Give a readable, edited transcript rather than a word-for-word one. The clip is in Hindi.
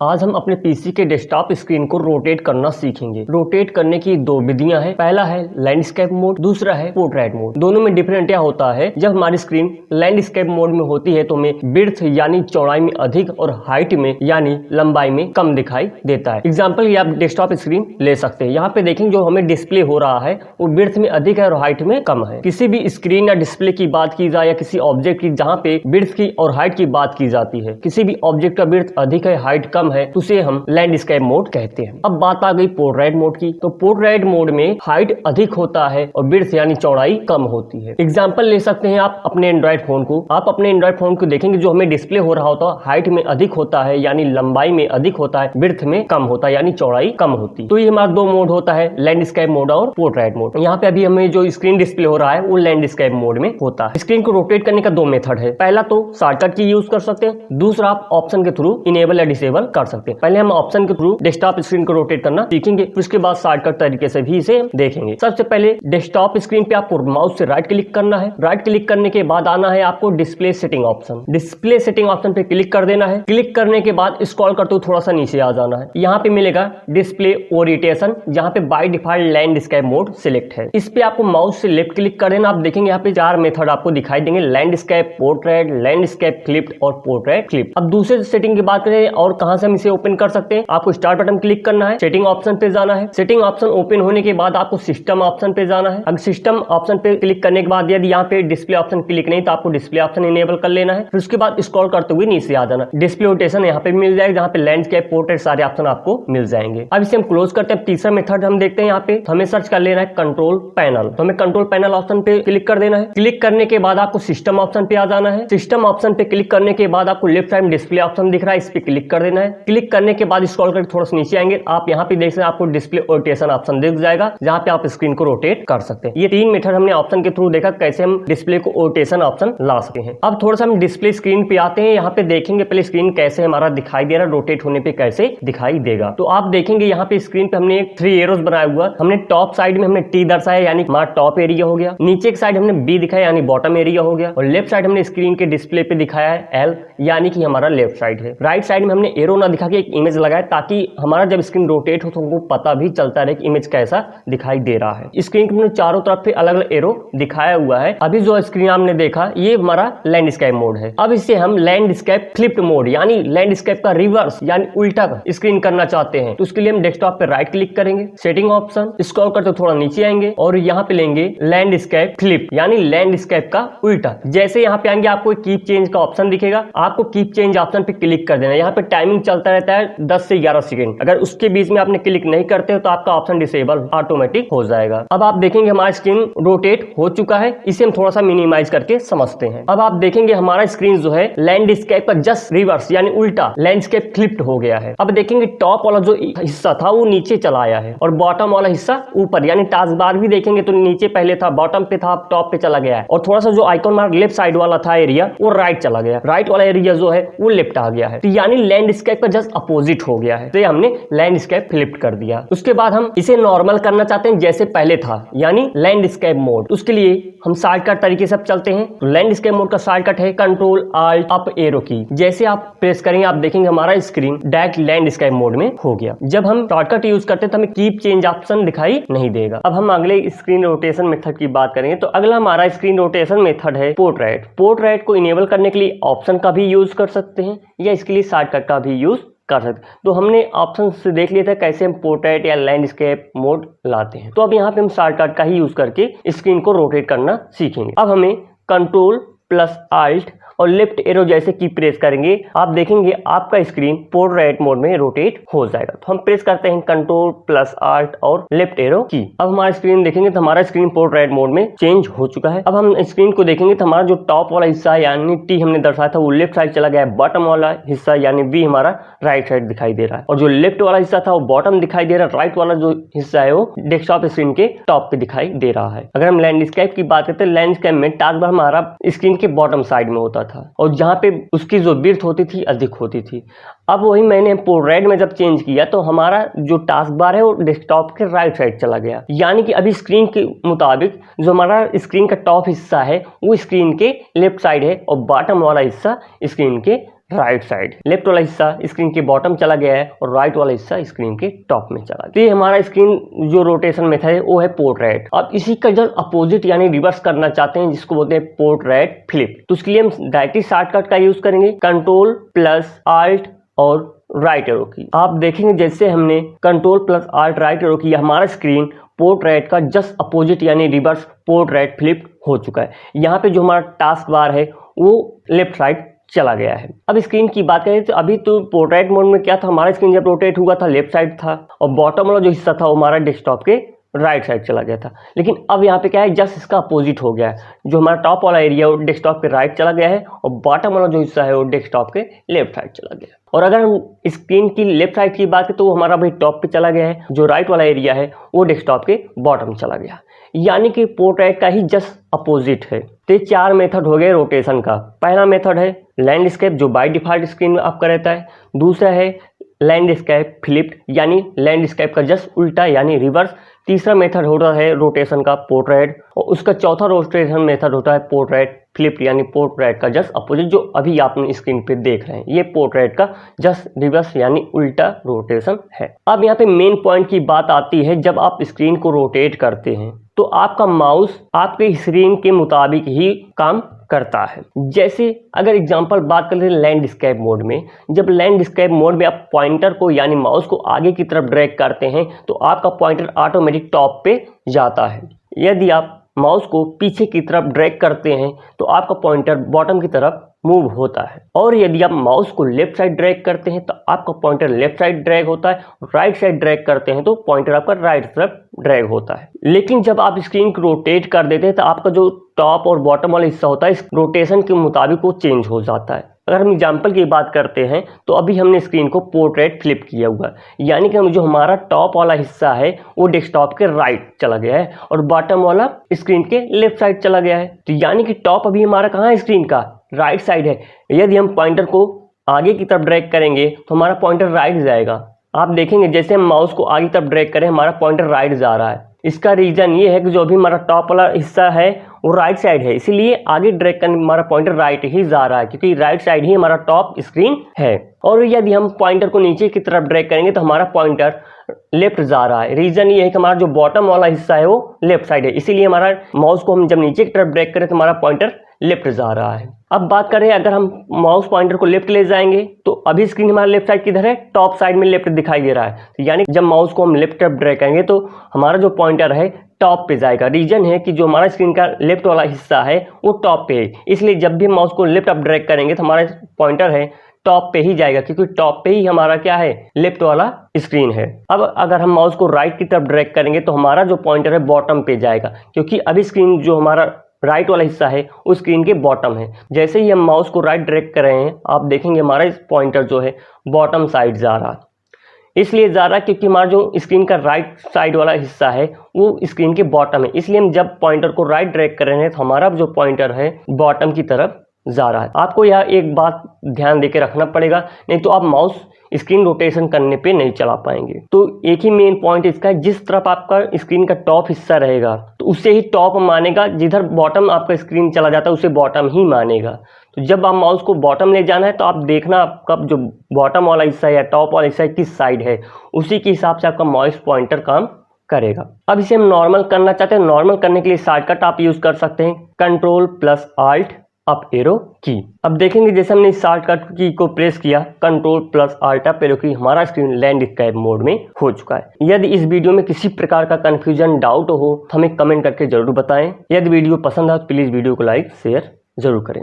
आज हम अपने पीसी के डेस्कटॉप स्क्रीन को रोटेट करना सीखेंगे। रोटेट करने की दो विधियां हैं। पहला है लैंडस्केप मोड, दूसरा है पोर्ट्रेट मोड। दोनों में डिफरेंट क्या होता है, जब हमारी स्क्रीन लैंडस्केप मोड में होती है तो हमें विड्थ यानी चौड़ाई में अधिक और हाइट में यानी लंबाई में कम दिखाई देता है। एग्जाम्पल ये आप डेस्कटॉप स्क्रीन ले सकते हैं। यहाँ पे देखेंगे जो हमें डिस्प्ले हो रहा है वो विड्थ में अधिक है और हाइट में कम है। किसी भी स्क्रीन या डिस्प्ले की बात की जाए या किसी ऑब्जेक्ट की जहाँ पे विड्थ की और हाइट की बात की जाती है, किसी भी ऑब्जेक्ट का विड्थ अधिक है हाइट कम है तो उसे हम लैंडस्केप मोड कहते हैं। अब बात आ गई पोर्ट्रेट मोड की, तो पोर्ट्रेट मोड में हाइट अधिक होता है और विड्थ यानी चौड़ाई कम होती है। एग्जांपल ले सकते हैं आप अपने एंड्रॉइड फोन को। आप अपने एंड्रॉइड फोन को देखेंगे जो हमें डिस्प्ले हो रहा होता है हाइट में अधिक होता है यानी लंबाई में अधिक होता है, विड्थ में कम होता है यानी चौड़ाई कम होती है। तो ये हमारा दो मोड होता है, लैंडस्केप मोड और पोर्ट्रेट मोड। यहाँ पे अभी हमें जो स्क्रीन डिस्प्ले हो रहा है वो लैंडस्केप मोड में होता है। स्क्रीन को रोटेट करने का दो मेथड है। पहला तो शॉर्टकट की यूज कर सकते हैं, दूसरा आप ऑप्शन के थ्रू इनेबल या डिसेबल कर सकते हैं। पहले हम ऑप्शन के थ्रू डेस्कटॉप स्क्रीन को रोटेट करना सीखेंगे, उसके बाद शॉर्टकट तरीके से भी इसे देखेंगे। सबसे पहले डेस्कटॉप स्क्रीन पे आपको माउस से राइट क्लिक करना है। राइट क्लिक करने के बाद आना है आपको display setting option. Display setting option पे क्लिक कर देना है। क्लिक करने के बाद स्क्रॉल करते हुए थोड़ा सा नीचे आ जाना है। यहाँ पे मिलेगा डिस्प्ले ओरिएंटेशन, जहाँ पे by default landscape mode select है। इस पे आपको माउस से लेफ्ट क्लिक कर देना। आप देखेंगे यहाँ पे चार मेथड आपको दिखाई देंगे, लैंडस्केप, पोर्ट्रेट, लैंडस्केप फ्लिप्ड और पोर्ट्रेट फ्लिप। अब दूसरे सेटिंग की बात करें और कहां से हम इसे ओपन कर सकते हैं, आपको स्टार्ट बटन क्लिक करना है, सेटिंग ऑप्शन पे जाना है। सेटिंग ऑप्शन ओपन होने के बाद आपको सिस्टम ऑप्शन पे जाना है। अब सिस्टम ऑप्शन पे क्लिक करने के बाद यदि यहाँ पे डिस्प्ले ऑप्शन क्लिक नहीं तो आपको डिस्प्ले ऑप्शन इनेबल कर लेना है। फिर उसके बाद स्क्रॉल करते हुए नीचे आ जाना। डिस्प्ले रोटेशन यहाँ पे मिल जाएगा, जहाँ पे लैंडस्केप, पोर्ट्रेट सारे ऑप्शन आपको मिल जाएंगे। अब इसे हम क्लोज करते हैं। तीसरा मेथड हम देखते हैं, यहाँ पे हमें सर्च कर लेना है कंट्रोल पैनल। तो हमें कंट्रोल पैनल ऑप्शन पे क्लिक कर देना है। क्लिक करने के बाद आपको सिस्टम ऑप्शन पे आ जाना है। सिस्टम ऑप्शन पे क्लिक करने के बाद आपको लेफ्ट साइड डिस्प्ले ऑप्शन दिख रहा है, इस पे क्लिक कर देना है। क्लिक करने के बाद स्क्रॉल करके थोड़ा सा नीचे आएंगे, आप यहाँ पे देख सकते हैं आपको डिस्प्ले रोटेशन ऑप्शन दिख जाएगा, जहाँ पे आप स्क्रीन को रोटेट कर सकते हैं। ये तीन मेथड हमने ऑप्शन के थ्रू देखा कैसे हम डिस्प्ले को रोटेशन ऑप्शन ला सकते हैं। अब थोड़ा सा हम डिस्प्ले स्क्रीन पे आते हैं। यहाँ पे देखेंगे पहले स्क्रीन कैसे हमारा दिखाई दे रहा है, रोटेट होने पे कैसे दिखाई देगा। तो आप देखेंगे यहाँ पे स्क्रीन पे हमने 3 एरोस बनाया हुआ। हमने टॉप साइड में हमने टी दर्शाया यानी हमारा टॉप एरिया हो गया, नीचे की साइड हमने बी दिखाया यानी बॉटम एरिया हो गया, और लेफ्ट साइड हमने स्क्रीन के डिस्प्ले पे दिखाया है एल यानी कि हमारा लेफ्ट साइड है। राइट साइड में हमने एरो ना दिखा के एक इमेज लगाया ताकि हमारा जब स्क्रीन रोटेट हो तो हमको पता भी चलता रहे कि इमेज कैसा दिखाई दे रहा है। स्क्रीन के हमने चारों तरफ पे अलग अलग एरो दिखाया हुआ है। अभी जो स्क्रीन आपने देखा ये हमारा लैंडस्केप मोड है। अब इसे हम लैंडस्केप फ्लिप्ड मोड यानी लैंडस्केप का रिवर्स यानी उल्टा स्क्रीन करना चाहते हैं, तो उसके लिए हम डेस्कटॉप पे राइट क्लिक करेंगे, सेटिंग ऑप्शन, स्क्रॉल करते थोड़ा नीचे आएंगे और यहाँ पे लेंगे लैंडस्केप फ्लिप यानी लैंडस्केप का उल्टा। जैसे यहाँ पे आएंगे आपको कीप चेंज का ऑप्शन दिखेगा, आपको कीप चेंज ऑप्शन पे क्लिक कर देना। यहाँ पे टाइमिंग चलता रहता है 10 से 11 सेकंड। अगर उसके बीच में आपने क्लिक नहीं करते हो तो आपका ऑप्शन डिसेबल ऑटोमेटिक हो जाएगा। अब आप देखेंगे हमारा स्क्रीन रोटेट हो चुका है। इसे हम थोड़ा सा मिनिमाइज करके समझते हैं। अब आप देखेंगे हमारा स्क्रीन जो है लैंडस्केप का जस्ट रिवर्स यानी उल्टा लैंडस्केप फ्लिप्ड हो गया है। अब देखेंगे टॉप वाला जो हिस्सा था वो नीचे चला आया है और बॉटम वाला हिस्सा ऊपर, यानी टास्क बार भी देखेंगे तो नीचे पहले था, बॉटम पे था, टॉप पे चला गया है। और थोड़ा सा जो आइकॉन मार्क लेफ्ट साइड वाला था एरिया वो राइट चला गया, राइट वाला एरिया जो है वो लेफ्ट आ गया है। तो यानी लैंडस्केप का जस्ट अपोजिट हो गया है, तो हमने लैंडस्केप फ्लिप्ड कर दिया। उसके बाद हम इसे नॉर्मल करना चाहते हैं जैसे पहले था यानी लैंडस्केप मोड। उसके लिए हम शॉर्टकट तरीके से चलते हैं। तो लैंडस्केप मोड का शॉर्टकट है कंट्रोल ऑल्ट अप एरो की। जैसे आप प्रेस करेंगे आप देखेंगे हमारा स्क्रीन डायरेक्ट लैंडस्केप मोड में हो गया। जब हम शॉर्टकट यूज करते हैं तो हमें कीप चेंज ऑप्शन दिखाई नहीं देगा। अब हम अगले स्क्रीन रोटेशन मेथड की बात करेंगे। तो अगला हमारा स्क्रीन रोटेशन मेथड है पोर्ट्रेट। पोर्ट्रेट को इनेबल करने के लिए ऑप्शन का भी यूज कर सकते हैं या इसके लिए शॉर्टकट का भी यूज कर सकते। तो हमने ऑप्शन से देख लिया था कैसे हम पोर्ट्रेट या लैंडस्केप मोड लाते हैं। तो अब यहाँ पे हम शॉर्टकट का ही यूज करके स्क्रीन को रोटेट करना सीखेंगे। अब हमें कंट्रोल प्लस ऑल्ट और लेफ्ट एरो जैसे की प्रेस करेंगे आप देखेंगे आपका स्क्रीन पोर्ट्रेट मोड में रोटेट हो जाएगा। तो हम प्रेस करते हैं कंट्रोल प्लस ऑल्ट और लेफ्ट एरो की। अब हमारा स्क्रीन देखेंगे तो हमारा स्क्रीन पोर्ट्रेट मोड में चेंज हो चुका है। अब हम स्क्रीन को देखेंगे तो हमारा जो टॉप वाला हिस्सा यानी टी हमने दर्शाया था वो लेफ्ट साइड चला गया है, बॉटम वाला हिस्सा यानी बी हमारा राइट साइड दिखाई दे रहा है, और जो लेफ्ट वाला हिस्सा था वो बॉटम दिखाई दे रहा है, राइट वाला जो हिस्सा है वो डेस्कटॉप स्क्रीन के टॉप पे दिखाई दे रहा है। अगर हम लैंडस्केप की बात करते हैं, लैंडस्केप में टास्क बार हमारा स्क्रीन के बॉटम साइड में होता था और जहाँ पे उसकी जो विड्थ होती थी अधिक होती थी। अब वही मैंने पोर्ट्रेट में जब चेंज किया तो हमारा जो टास्क बार है वो डेस्कटॉप के राइट साइड चला गया, यानी कि अभी स्क्रीन के मुताबिक जो हमारा स्क्रीन का टॉप हिस्सा है वो स्क्रीन के लेफ्ट साइड है और बॉटम वाला हिस्सा स्क्रीन के राइट साइड, लेफ्ट वाला हिस्सा स्क्रीन के बॉटम चला गया है और राइट वाला हिस्सा स्क्रीन के टॉप में चला गया। तो ये हमारा स्क्रीन जो रोटेशन मेथड है वो है पोर्ट्रेट। अब इसी का जब अपोजिट यानी रिवर्स करना चाहते हैं जिसको बोलते हैं पोर्ट्रेट फ्लिप, तो उसके लिए हम डायरेक्टली शॉर्टकट का यूज करेंगे, कंट्रोल प्लस आल्ट और राइट एरो की। आप देखेंगे जैसे हमने control plus alt right arrow की, हमारा स्क्रीन पोर्ट्रेट का जस्ट अपोजिट यानी रिवर्स पोर्ट्रेट फ्लिप हो चुका है। यहाँ पे जो हमारा टास्क बार है वो लेफ्ट साइड चला गया है। अब स्क्रीन की बात करें तो अभी तो पोर्ट्रेट मोड में क्या था, हमारा स्क्रीन जब रोटेट हुआ था लेफ्ट साइड था और बॉटम वाला जो हिस्सा था वो हमारा डेस्कटॉप के राइट साइड चला गया था। लेकिन अब यहाँ पे क्या है, जस्ट इसका अपोजिट हो गया है। जो हमारा टॉप वाला एरिया वो डेस्कटॉप के राइट चला गया है और बॉटम वाला जो हिस्सा है वो डेस्कटॉप के लेफ्ट साइड चला गया है। और अगर हम स्क्रीन की लेफ्ट साइड की बात करें तो वो हमारा भाई टॉप पे चला गया है, जो राइट वाला एरिया है वो डेस्कटॉप के बॉटम चला गया, यानी कि पोर्ट्रेट का ही जस्ट अपोजिट है। तो ये 4 मेथड हो गए रोटेशन का। पहला मेथड है लैंडस्केप जो बाय डिफॉल्ट स्क्रीन में आपका रहता है। दूसरा है लैंडस्केप फ्लिप्ड यानी लैंडस्केप का जस्ट उल्टा यानी रिवर्स। तीसरा मेथड होता है रोटेशन का पोर्ट्रेट और उसका चौथा रोटेशन मेथड होता है पोर्ट्रेट फ्लिप यानी पोर्ट्रेट का जस्ट अपोजिट, जो अभी आप स्क्रीन पे देख रहे हैं। ये पोर्ट्रेट का जस्ट रिवर्स यानी उल्टा रोटेशन है। अब यहाँ पे मेन पॉइंट की बात आती है, जब आप स्क्रीन को रोटेट करते हैं तो आपका माउस आपके स्क्रीन के मुताबिक ही काम करता है। जैसे अगर एग्जांपल बात करें लैंडस्केप मोड में, जब लैंडस्केप मोड में आप पॉइंटर को यानी माउस को आगे की तरफ ड्रैग करते हैं तो आपका पॉइंटर ऑटोमेटिक टॉप पे जाता है। यदि आप माउस को पीछे की तरफ ड्रैग करते हैं तो आपका पॉइंटर बॉटम की तरफ मूव होता है। और यदि आप माउस को लेफ्ट साइड ड्रैग करते हैं तो आपका पॉइंटर लेफ्ट साइड ड्रैग होता है, राइट साइड ड्रैग करते हैं तो पॉइंटर आपका राइट तरफ ड्रैग होता है। लेकिन जब आप स्क्रीन को रोटेट कर देते हैं तो आपका जो टॉप और बॉटम वाला हिस्सा होता है इस रोटेशन के मुताबिक वो चेंज हो जाता है। अगर हम एग्जाम्पल की बात करते हैं तो अभी हमने स्क्रीन को पोर्ट्रेट फ्लिप किया हुआ है, यानी कि जो हमारा टॉप वाला हिस्सा है वो डेस्कटॉप के राइट चला गया है और बॉटम वाला स्क्रीन के लेफ्ट साइड चला गया है। तो यानी कि टॉप अभी हमारा कहाँ है, स्क्रीन का राइट साइड है। यदि हम पॉइंटर को आगे की तरफ ड्रैग करेंगे तो हमारा पॉइंटर राइट जाएगा। आप देखेंगे जैसे हम माउस को आगे की तरफ ड्रैग करें हमारा पॉइंटर राइट जा रहा है। इसका रीजन ये है कि जो अभी हमारा टॉप वाला हिस्सा है वो राइट साइड है, इसीलिए आगे ड्रैग करने हमारा पॉइंटर राइट ही जा रहा है, क्योंकि राइट साइड ही हमारा टॉप स्क्रीन है। और यदि हम पॉइंटर को नीचे की तरफ ड्रैग करेंगे तो हमारा पॉइंटर लेफ्ट जा रहा है। रीजन ये है कि हमारा जो बॉटम वाला हिस्सा है वो लेफ्ट साइड है, इसीलिए हमारा माउस को हम जब नीचे की तरफ ड्रैग करें तो हमारा पॉइंटर लेफ्ट जा रहा है। अब बात करें अगर हम माउस पॉइंटर को लेफ्ट ले जाएंगे तो अभी स्क्रीन हमारा लेफ्ट साइड किधर है, टॉप साइड में लेफ्ट दिखाई दे रहा है। तो यानी जब माउस को हम लेफ्ट तरफ ड्रैग करेंगे तो हमारा जो पॉइंटर है टॉप पे जाएगा। रीजन है कि जो हमारा स्क्रीन का लेफ्ट वाला हिस्सा है वो टॉप पे है, इसलिए जब भी माउस को लेफ्ट अप ड्रैग करेंगे तो हमारा पॉइंटर है टॉप पे ही जाएगा, क्योंकि टॉप पे ही हमारा क्या है, लेफ्ट वाला स्क्रीन है। अब अगर हम माउस को राइट की तरफ ड्रैग करेंगे तो हमारा जो पॉइंटर है बॉटम पे जाएगा, क्योंकि अभी स्क्रीन जो हमारा राइट वाला हिस्सा है वो स्क्रीन के बॉटम है। जैसे ही हम माउस को राइट ड्रैग कर रहे हैं आप देखेंगे हमारा पॉइंटर जो है बॉटम साइड जा रहा है। इसलिए जा रहा है क्योंकि हमारा जो स्क्रीन का राइट साइड वाला हिस्सा है वो स्क्रीन के बॉटम है, इसलिए हम जब पॉइंटर को राइट ड्रैग कर रहे हैं तो हमारा जो पॉइंटर है बॉटम की तरफ जा रहा है। आपको यह एक बात ध्यान देके रखना पड़ेगा, नहीं तो आप माउस स्क्रीन रोटेशन करने पे नहीं चला पाएंगे। तो एक ही मेन पॉइंट इसका है, जिस तरफ आपका स्क्रीन का टॉप हिस्सा रहेगा तो उससे ही टॉप मानेगा, जिधर बॉटम आपका स्क्रीन चला जाता है उसे बॉटम ही मानेगा। तो जब आप माउस को बॉटम ले जाना है तो आप देखना आपका जो बॉटम वाला हिस्सा है या टॉप वाला हिस्सा किस साइड है, उसी के हिसाब से आपका माउस पॉइंटर काम करेगा। अब इसे हम नॉर्मल करना चाहते हैं, नॉर्मल करने के लिए शॉर्टकट आप यूज कर सकते हैं control plus alt up arrow की। अब देखेंगे जैसे हमने इस शॉर्टकट की को प्रेस किया control plus alt up arrow की, हमारा स्क्रीन लैंडस्केप मोड में हो चुका है। यदि इस वीडियो में किसी प्रकार का कंफ्यूजन डाउट हो तो हमें कमेंट करके जरूर बताएं। यदि वीडियो पसंद आए तो प्लीज वीडियो को लाइक शेयर जरूर करें।